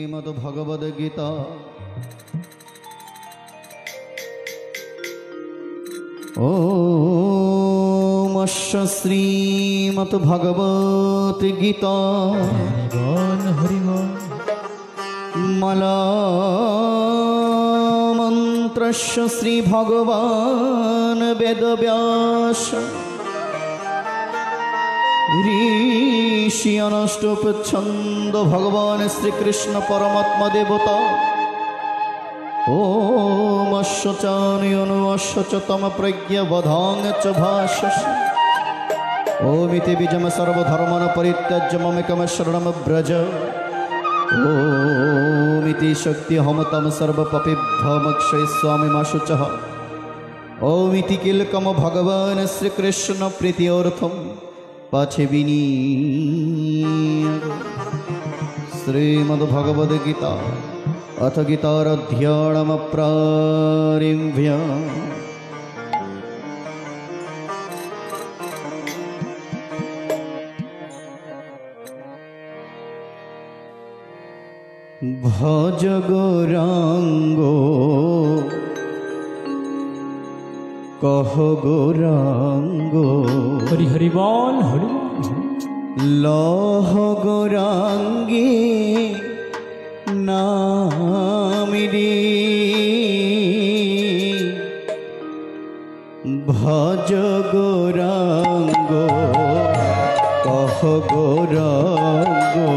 श्रीमद्भगवद्गीता ओमश्च श्रीमद्भगवद्गीता मलामन्त्रस्य श्रीभगवान् वेदव्यास ऋषि अनष्टोपछन्द भगवान् श्रीकृष्ण परमात्मा देवता ओमश्च चानुश्च च तम प्रज्ञवधान च भाषस् ओमिति बीजम सर्वधर्मन् परित्यज्य ममेकं शरणं व्रज ओमिति शक्तिहं तं सर्वपापेभ्यो मोक्षयिष्यामि मा शुचः ओमिति किलकम भगवान् श्रीकृष्ण प्रीत्यर्थं पाछे विनीय श्रीमद्भगवद्गीता अथ गीतारध्ययनमप्रारम्भ्य भज गौरांगो कह गौरांगो हरि हरि बोल हरि लह गौरांगी नामिरी भज गौरांगो कह गौरांगो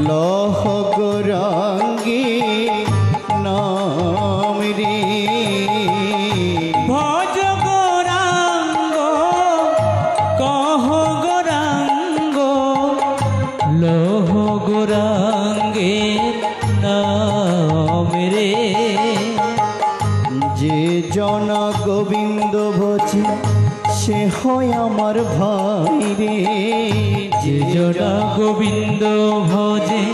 लह गौरांगी नामिरी भज गौरांगो कह गौरांगो लह गौरांगे नामिरे जे जना गोविंद भजे से হয় আমার ভাই রে যে জনা গোবিন্দ ভজে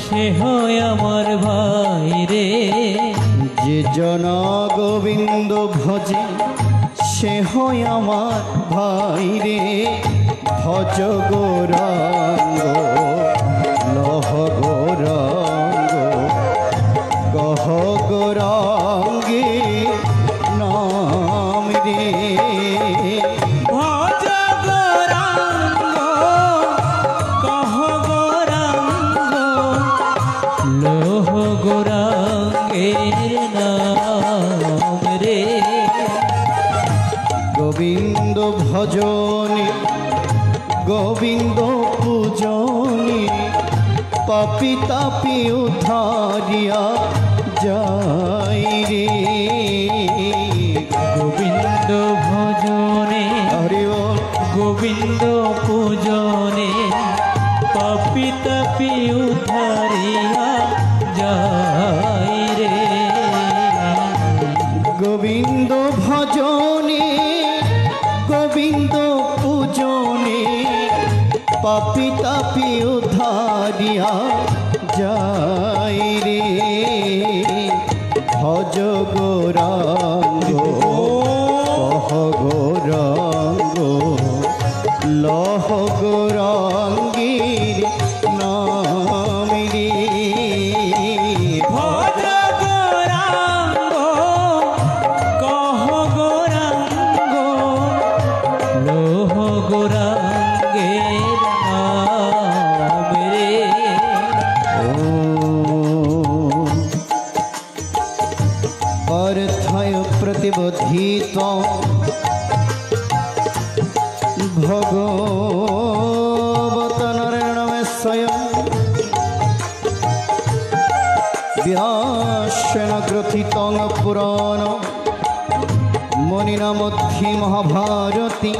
সে হয় আমার ভাই রে যে জনা গোবিন্দ ভজে সে হয় আমার ভাই রে ভজ গৌরাঙ্গ লহ গৌরাঙ্গ কহ গৌরাঙ্গী নাম রে ভজ গৌরাঙ্গ কহ গৌরাঙ্গ লহ গৌরাঙ্গের নাম রে গোবিন্দ ভজনে গোবিন্দ পূজনে পাপি তাপি উদ্ধারিয়া যাই রে গোবিন্দ ভজনে হরি বল গোবিন্দ পূজনে পাপি তাপি উদ্ধারিয়া যাই রে গোবিন্দ ভজনে গোবিন্দ পূজনে পাপি তাপি উদ্ধারিয়া যাই রে ভজ গৌরাঙ্গ কহ গৌরাঙ্গ লহ গৌরাঙ্গীর নাম রে ভজ গৌরাঙ্গ কহ গৌরাঙ্গ লহ গৌরাঙ্গের নাম রে अर्थय प्रतिबोधित भगवत नारायण स्वयं व्यासेन ग्रथित पुराण मुनिना मध्ये महाभारती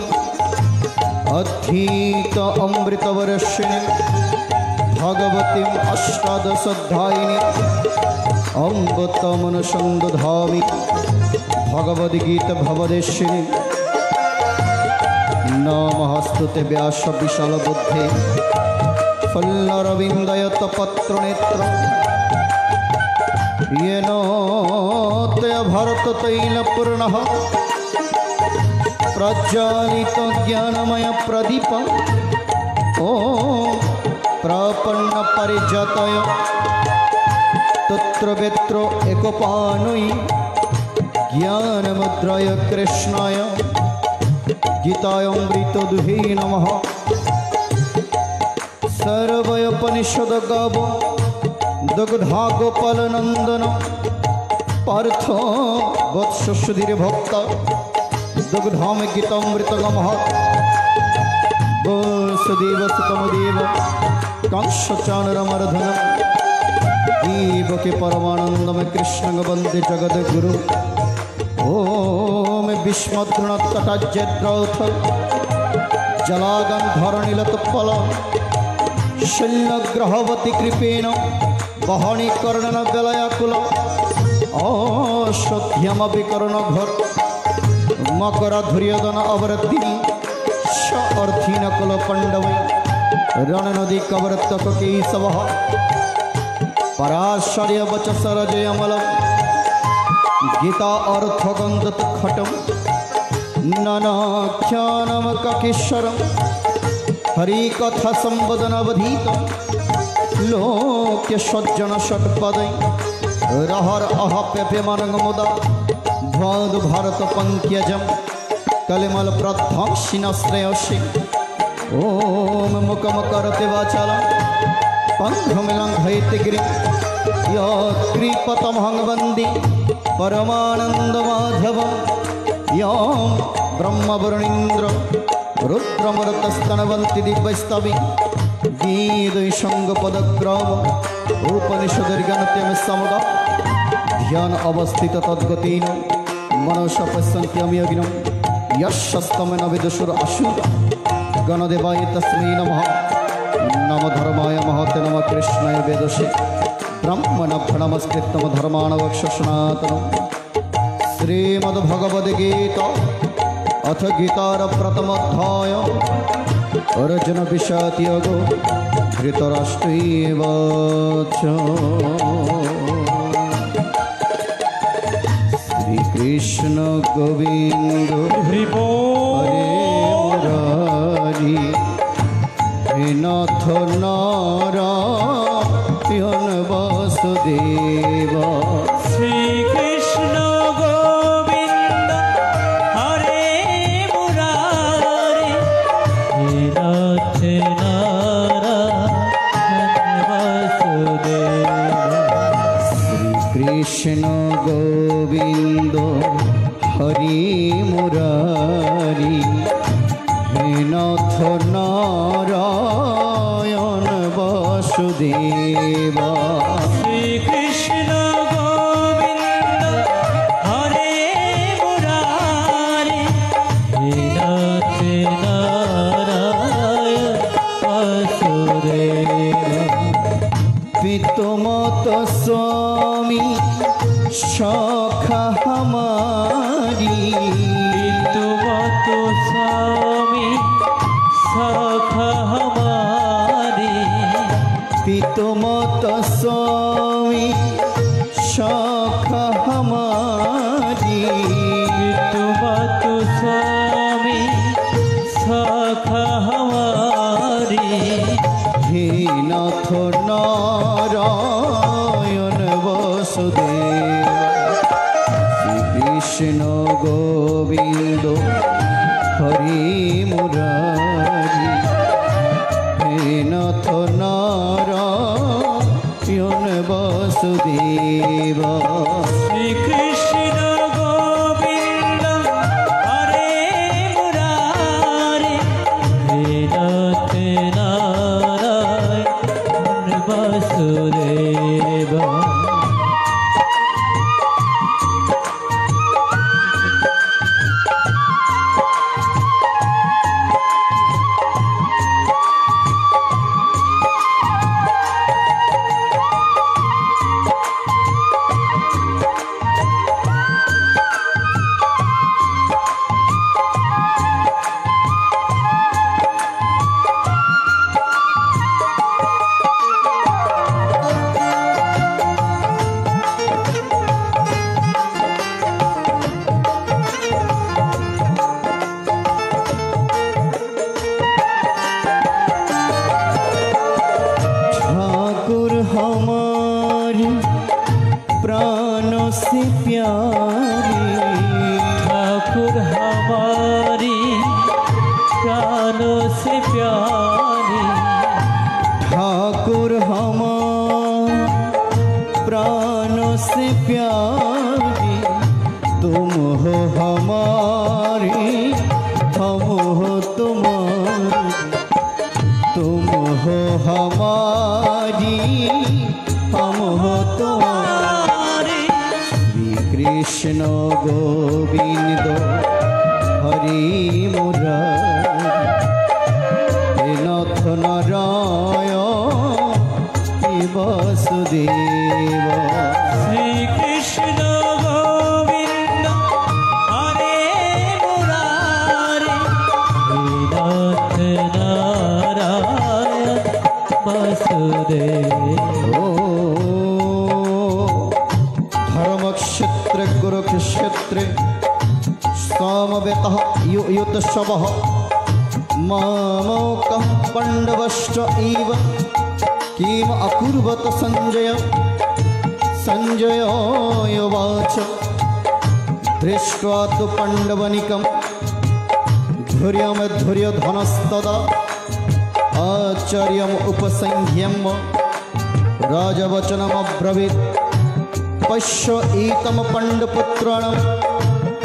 अधीत अमृतवर्षिणी भगवती अष्टादशाध्यायिनी अम्ब तमनुसंदधामि भगवद्गीता भवदेशिनी नमस्तुते व्यास विशाल बुद्धे फल्लरविन्दयत पत्रनेत्र येन तया भरत तैलपूर्णः प्रज्वालित ज्ञानमय प्रदीप ओ प्रपन्न परिजतय तत्र वेत्र एकपानयि ज्ञानमुद्राय कृष्णाय गीतामृत दुहे नमः। सर्वोपनिषद गाव दग्धा गोपाल नंदन पार्थ वत्सुधीर भक्त दुग्धाम गीतामृत गमः। वसुदेव सुतमदेव कंसचानरमर्दन देवके परमानंदम कृष्ण वंदे जगद्गुरु। ओम विस्मद्रुणतटाज्यद्रौथ जलागंधरणीलतपल शल्यग्रहवती कृपेण बहनी कर्णन बेलयाकुल अश्वत्थ्यमविकर्ण घोर मकर धुर्योधन अवरद्धिनी स अर्थीन कुल पंडव रण नदी कवरतक केशव पराशर्य वचसरजयमल गीता अर्थ गंधत खटम ननाख्यानम ककेश्वरम हरि कथा संवदनवधीत लोक्य सज्जन षट्पदै रहर अहप्यप्यमनंग मुदा ध्वाद भारत पंक्यजम कलिमल प्रध्वंसिनश्रेयसि ओम मुखम करते वाचालम पंखमिलंघयति गिरिं यत्कृपतमहं वन्दे परमानन्दमाधवं यं ब्रह्मवरुणीन्द्र रुद्रमरुतस्तनवन्ति दिव्यस्तवि गीतसङ्गपदग्राम उपनिषदर्गणत्यं समगा ध्यान अवस्थित तद्गतेन मनसा पश्यन्त्यमयोगिनं यशस्तमेन विदुषुर असुर गणदेवाय तस्मै नमः। नमो धर्माय महते नमः कृष्णाय वेदसे ब्रह्मण प्रणमस्कृतम धर्माणवक्षसनातनम्। श्रीमद्भगवद्गीता अथ गीतार प्रथमोऽध्याय अर्जुन विषादयोगो धृतराष्ट्रैवाच। श्रीकृष्ण गोविंद हरि बोल। हरे मुरारी हे नाथ नारायण वासुदेव। श्री कृष्ण गोविंद हरे मुरारी हे नाथ नारायण वासुदेव। श्री कृष्ण गोविंद हरि मुरारी हे नाथ नारायण वासुदेव। श्री कृष्ण गोविंद हरे मुरारी हे नाथ नारायण वासुदेव। पितुमात स्वामी शाखा हमारी तुमत स्वामी शाखा हमारी। पितुमात स्वामी शाखा हमारी तुमत स्वामी शाखा हमारी। हे नाथ नारायण वासुदेव। श्री कृष्ण गोविंद हरि मुरारी हे नाथ नारायण वासुदेव। श्री कृष्ण गोविंद हरे मुरारी हे नाथ नारायण वासुदेव। हमारी प्राण से प्यारी ठाकुर हमारी प्राणों से प्यारी ठाकुर हमारे प्राणों से प्यारी तुम हो हमारी हम हो तुम्हारी तुम हो हमारी हम हो तुम्हारी श्री कृष्ण गोविंद हरि मुरारी नाथ नारायण वासुदेव श्री कृष्ण गोविंद हरे मुरारी नाथ नारायण वासुदेव ओ धर्मक्षेत्र गुरुक्षेत्र समवेतः युतशवः मामोकः पाण्डवश्च इव किम अकुर्वत संजय संजय उवाच दृष्ट्वा तु पाण्डवनिकं धुर्यधनस्तदा आचार्यम् उपसंह्यम्य राजवचनमब्रवीत् पश्य एतं पाण्डुपुत्राणाम्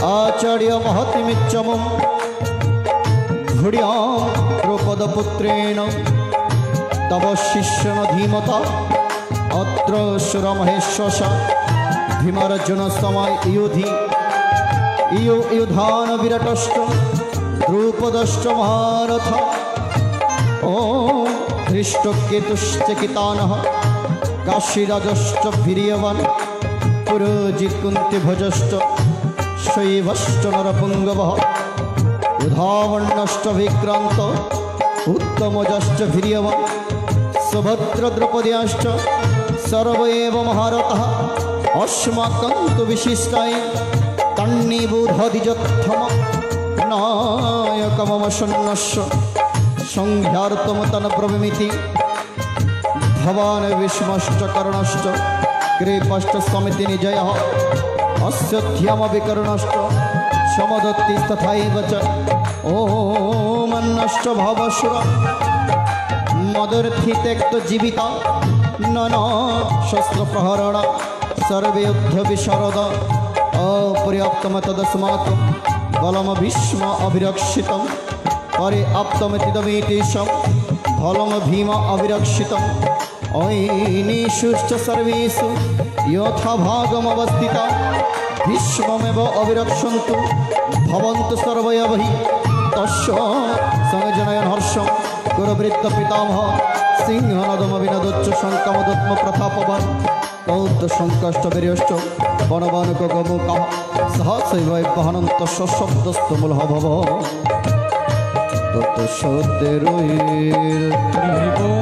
आचार्य महतिमिच्छमम् धुर्यां द्रौपदपुत्रेण तव शिष्येण धीमता अत्र सुरमहेश्वश भीमार्जुन समय युधि युधान विराटश्च द्रौपदश्च महारथ ॐ धृष्टकेतुश्च कितानः काशीराजश्च वीर्यवान् पुरोजित् कुन्तीभोजश्च शैवश्च नरपुङ्गवः युधावन्नश्च विक्रान्त उत्तमजश्च वीर्यवान् सुभद्रद्रौपद्याश्च सर्व एव महारथः अस्माकं तु विशिष्टाय तन्निबोधधिजत्थम नायकमवसन्नस्य संह्यार्तम तन्ब्रवीमिति भवान् विष्मश्च कर्णश्च कृपश्च समिति निजयः अस्यध्यमविकर्णश्च समदत्तिस्तथैव च ॐ अन्नश्च भवसुर मदर्थी त्यक्त जीविता नाना शस्त्रप्रहरण सर्वे युद्ध विशारद अपर्याप्तम तदस्मात् बलम भीष्म अभिरक्षितं परे आप्तमितिदमेतेषां बलम भीम अभिरक्षितं ऐनीषुश्च सर्वेषु यथा भागमवस्थिता भीष्ममेव अभिरक्षन्तु भवन्तु सर्वैव हि तस्य संजनयन् हर्षं गुरुवृत्त पितामह सिंहनदमविनदोच्च शङ्कमदत्म प्रतापवान् कौद्ध शङ्कष्टवीर्यश्च वनवानुकगमुकः सहसैव वहनन्तः शब्दस्तमूलः भव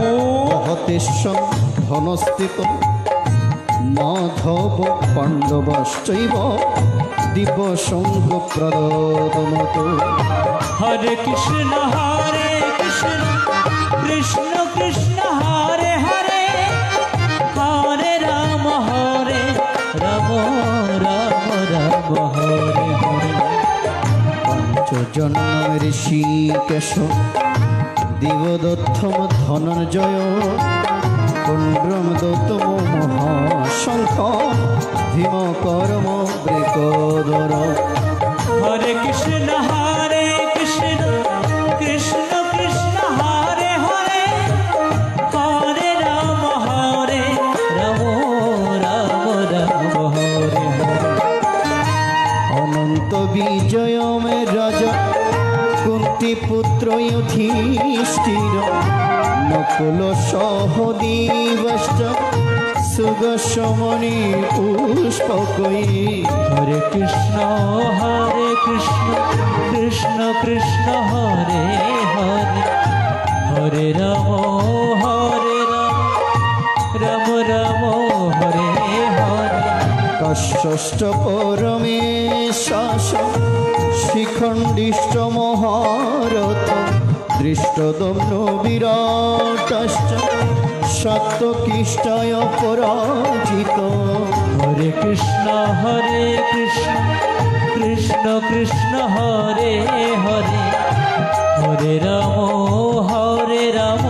तत्सद्देरोहतेशं धनस्थितं माधव पाण्डवश्चैव दिव्यसङ्गप्रदमतो हरे कृष्ण कृष्ण कृष्ण हरे हरे हरे राम राम राम हरे हरे पंचजन्म ऋषिकेश दिवदत्तम धनंजय पुण्ड्रम दत्तम महाशंख भीम कर्म वृकोदर हरे कृष्ण कृष्ण कृष्ण हरे हरे हरे राम राम राम हरे हरे अनंत विजय में राजा कुंती पुत्र युधिष्ठिर नकुल सहदेवश्च सुगसमणि पुष्पकै हरे कृष्ण कृष्ण कृष्ण हरे हरे हरे राम राम राम हरे हरे कश्यश्च परमेशास शिखण्डिश्च महारथ दृष्टदम्नो विराटश्च সত্য কৃষ্ণয় পরাজিত। হরে কৃষ্ণ কৃষ্ণ কৃষ্ণ হরে হরে, হরে রাম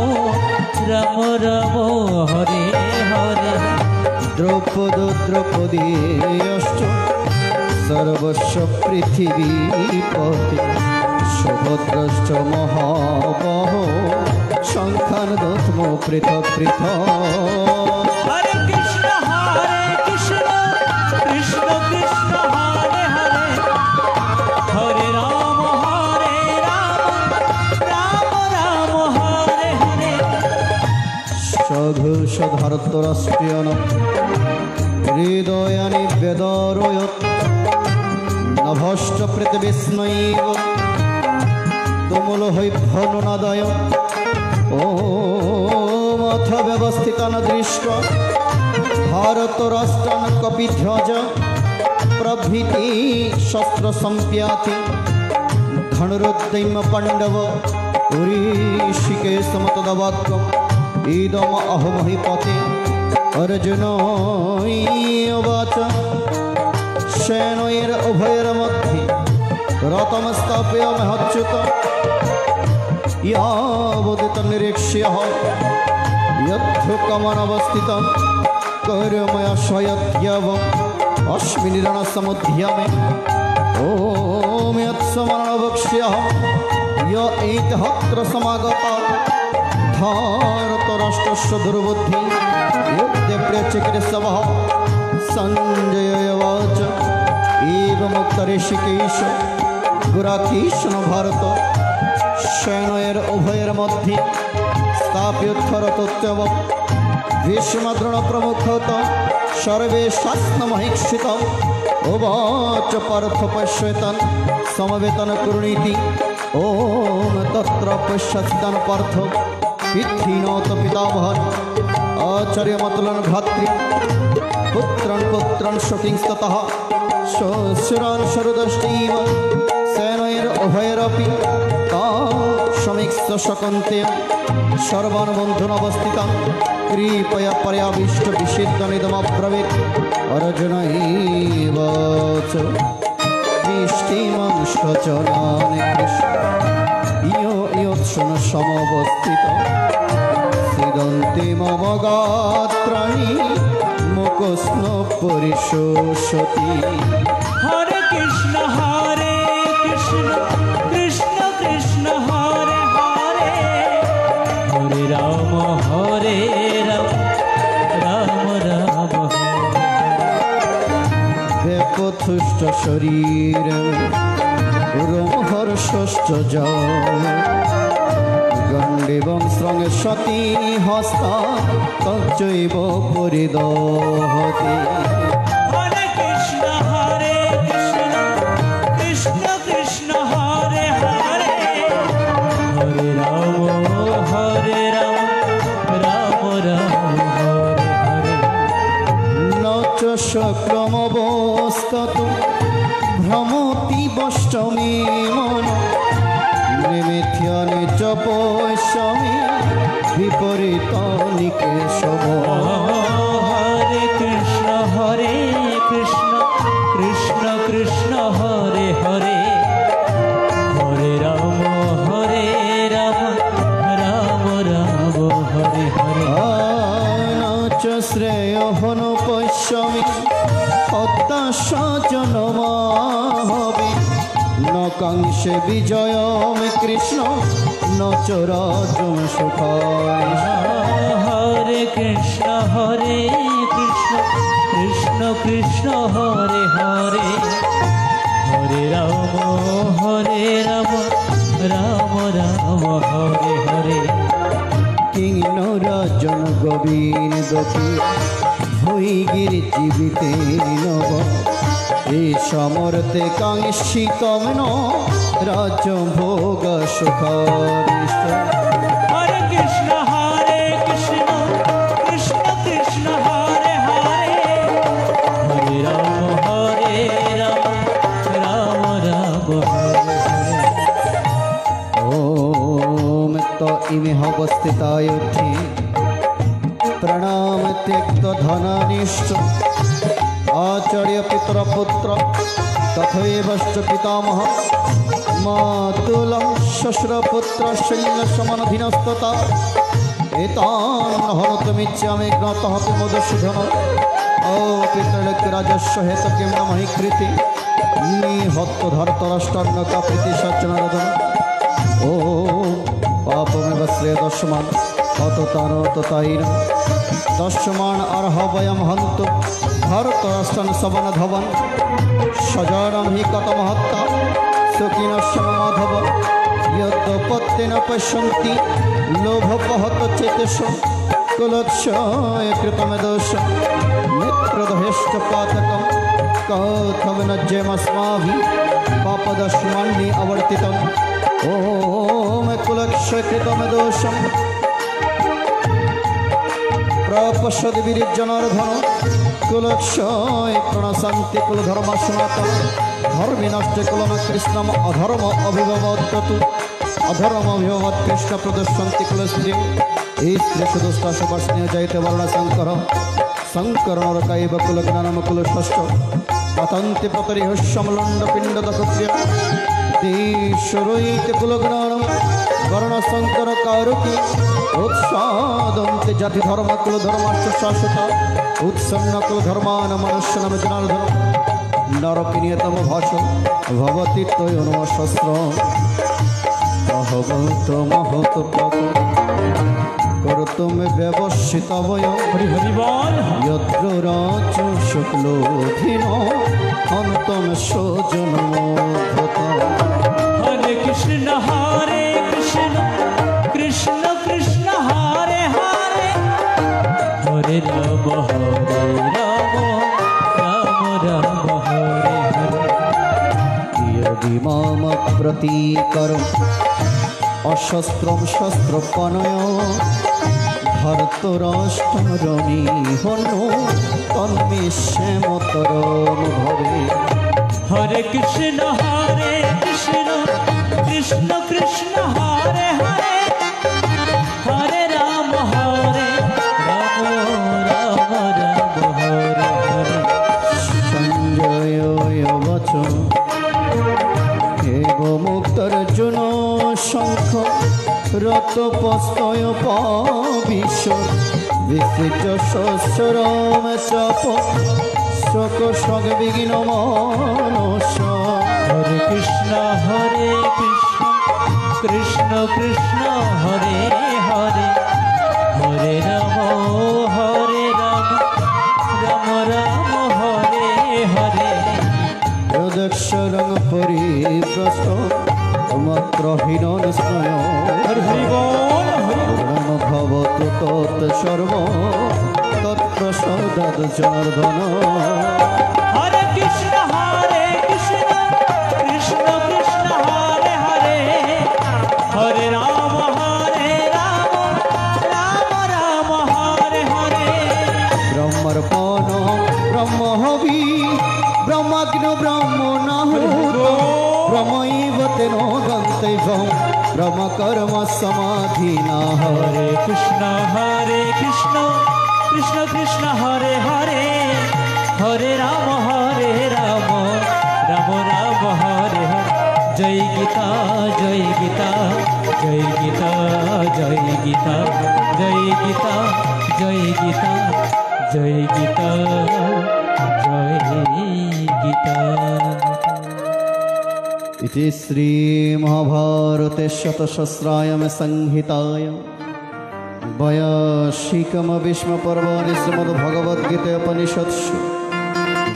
রাম রাম হরে হরে। দ্রৌপদ দ্রৌপদীয়শ্চ সর্বস্ব পৃথিবীপতি, সুভদ্রশ্চ মহাবহ সংখ্যান দত্ম পৃথক পৃথক। হরে কৃষ্ণ কৃষ্ণ কৃষ্ণ হরে হরে, হরে রাম রাম রাম হরে হরে। সঘোষধারতরাষ্ট্রিয়ন হৃদয়ানি বেদরয়ত, নভষ্ট প্রীতিবিস্ময়ীব তুমুল হৈভ্যনুনাদয়। ওম অথ ব্যবস্থিতান দৃষ্ট ভারতরাষ্ট্রান কপিধ্বজ প্রভৃতি শস্ত্র সম্প্যাতি, ধনুরুদ্যৈম পাণ্ডব ঋষিকেশমতদবাক্যম ইদম অহমহিপতে। অর্জুন উবাচ সেনয়ের উভয়ের মধ্যে রতম স্থাপ্য মহচ্যুত, यावदित निरीक्ष्य यद्धुकमनवस्थितं कर्मया शयत्यवम् अस्मिन् रणसमुद्यमे। ॐ यत्समरणवक्ष्यहं य एतत्र समागत भारतराष्ट्रस्य दुर्बुद्धि युद्धे प्रियचिकीर्षवः। सञ्जय उवाच एवमुक्त ऋषिकेश गुराकीर्ष्ण भारत, সেনয়ের উভয়ের মধ্যে স্থাপ্যোত্থরতোত্তব ভীষ্মদ্রোণ প্রমুখত সর্বে শাস্ত্রমহীক্ষিত। উবাচ পার্থ পশ্যেতন সমবেতন কুর্ণীতি। ওম তত্র পশ্যস্তান পার্থ পিতৃণোত পিতামহন আচার্যমতুলন ভ্রাতৃ পুত্রন পুত্রন শকিংস্ততঃ শ্বশুরান শরদষ্টৈব। সেনয়ের উভয়েরপি সমীক্ষ শকন্তে সর্বান বন্ধুন অবস্থিত কৃপয়া পর্যাবিষ্ট বিষিদ্ধ নিদমব্রবীত। অর্জুনৈবচ বৃষ্টিমাংশচনানি কৃষ্ণ ইয়োৎসন সমবস্থিত, সিদন্তি মম গাত্রাণি মুখস্ন পরিশোষতি। হরে কৃষ্ণ কৃষ্ণ কৃষ্ণ হরে হরে, হরে রাম রাম রাম হরে। বেপথুষ্ট শরীরম রোমহর্ষশ্চ গণ্ডীবং স্রঙে সতী হস্তা তচ্চৈব পরিদহতি। হরে কৃষ্ণ কৃষ্ণ কৃষ্ণ হরে হরে, হরে রাম রাম রাম হরে হরে। ন চ শক্রমবস্ততু ভ্রমতি বষ্টমে মন, নিমিথ্যানি চ পশ্যমি বিপরীত নিকেশব। হরে কৃষ্ণ কৃষ্ণ কৃষ্ণ হরে হরে, হরে রাম রাম রাম হরে হরে। ন চ শ্রেয়ঃ পশ্যমি হত্যাশ জনমাহবে, ন কাংক্ষে বিজয়ম কৃষ্ণ ন চ রাজ্যং সুখায়। হরে কৃষ্ণ কৃষ্ণ কৃষ্ণ হরে হরে, হরে রাম রাম রাম হরে হরে। কিং রাজন গোবিন্দতি ভৈগির জীবিতে নব, এ সমর্থে কাঙ্ক্ষিতম ন রাজ্য ভোগ সুখারিষ্ট। হরে কৃষ্ণ কৃষ্ণ কৃষ্ণ হরে হরে, হরে রাম রাম রাম হরে হরে। ওম ত ইমেহ অবস্থিতায়ুদ্ধে प्रणाम त्यक्त धनानिष्ठ आचार्य पितर पुत्र तथैवश्च पितामह मातुलं श्वशुरपुत्र शल्यसमनधीनस्तता एतान् हनतुमिच्छामि ज्ञातः मधुसूदन ओ पितृलोकराजस्व हेतु किं न महि कृति निहत्त धर्तराष्ट्रान्नका प्रीति सज्जनारदन ओ पापमेव श्रेयदस्मान् अततानततायिन दस्मान् अर्ह वयं हन्तु धर्तराष्ट्रान् सवनधवन् सजानं हि कथमहत्ता सुखिनः माधव यद्पत्येन पश्यन्ति लोभपहत चेतसो कुलक्षय कृतमे दोषं मित्रदहेश्च पातकं कथं न जयमस्माभिः पापदस्मान्नि अवर्तितम् ॐ कुलक्षय कृतमे दोषं प्रपश्यति विरिज्जनार्दन कुलक्षय प्रणशन्ति कुलधर्मसनातन धर्मिनश्च कुलं कृष्णम् अधर्म अभिभवत्तु अधर्म अभिभवत् कृष्ण प्रदर्शन्ति कुलस्त्रीं स्त्रीसुदुष्टाशवर्षणीय जयते वर्णशङ्कर शङ्कर नरकैव कुलज्ञानं कुलषष्ठ पतन्ति पतरिहस्यं लण्डपिण्डदकप्रिय देशरोहित कुलज्ञानं वर्णशङ्कर कारुकी उत्सादन्ति जातिधर्म कुलधर्माश्च शाश्वत उत्सन्न कुलधर्मान् मनुष्यनं जनार्दन नरकिनियतम भाष भवति तयोर्नमशस्त्र अहमत महत पाप कर्तुं व्यवसिता वयं हरि हरि बोल यत्र राज शुक्लोऽधीनो हन्तं स्वजनमोद्धता हरे कृष्ण कृष्ण कृष्ण हरे हरे हरे राम राम राम हरे हरे यदि माम प्रतीकरम् अशस्त्रं शस्त्रपनय धर्तराष्ट्ररणीहनो तन्मे श्यामतरं भवे हरे कृष्ण कृष्ण कृष्ण हरे हरे हरे राम राम राम हरे हरे संजय वचन एवमुक्तर्जुन शंख रतपस्तय पाविश विसृज्य शस्त्रं चाप शोकशोक विघ्न मानस हरे कृष्ण कृष्ण कृष्ण हरे हरे हरे राम राम राम हरे हरे यदक्षरं परिभ्रष्ट मात्रहीन स्मय हरि हरि बोल पूर्णं भवतु तत्सर्व तत्प्रसादात् जनार्दन हरे कृष्ण कृष्ण कृष्ण हरे हरे हरे राम राम हरे हरे ब्रह्मर्पण ब्रह्महवि ब्रह्मज्ञ ब्रह्मणाहुत ब्रह्मैव तेन गन्तव्यं ब्रह्मकर्म समाधिना हरे कृष्ण कृष्ण कृष्ण हरे हरे हरे राम राम राम हरे हरे जय गीता जय गीता जय गीता जय गीता जय गीता जय गीता जय गीता जय गीता इति श्रीमहाभारते शतसहस्रायां संहितायां वैयासिकं भीष्मपर्वणि श्रीमद्भगवद्गीतायोपनिषत्सु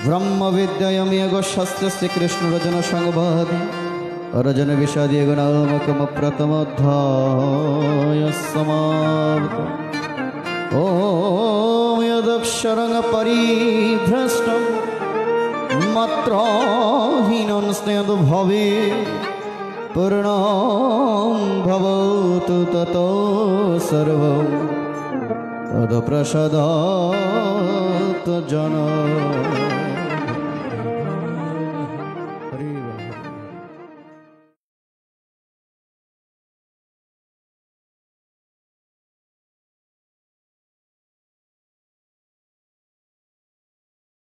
ब्रह्मविद्यायां योगशास्त्रे श्रीकृष्णरजनसंवादे अर्जुनविषादयोगनामकं प्रथमोऽध्यायः समाप्तः। ॐ यदक्षरं परिभ्रष्टं मात्राहीनं स्नेहो भवेत् पूर्णं भवतु ततो सर्वं तत्प्रसादात् जना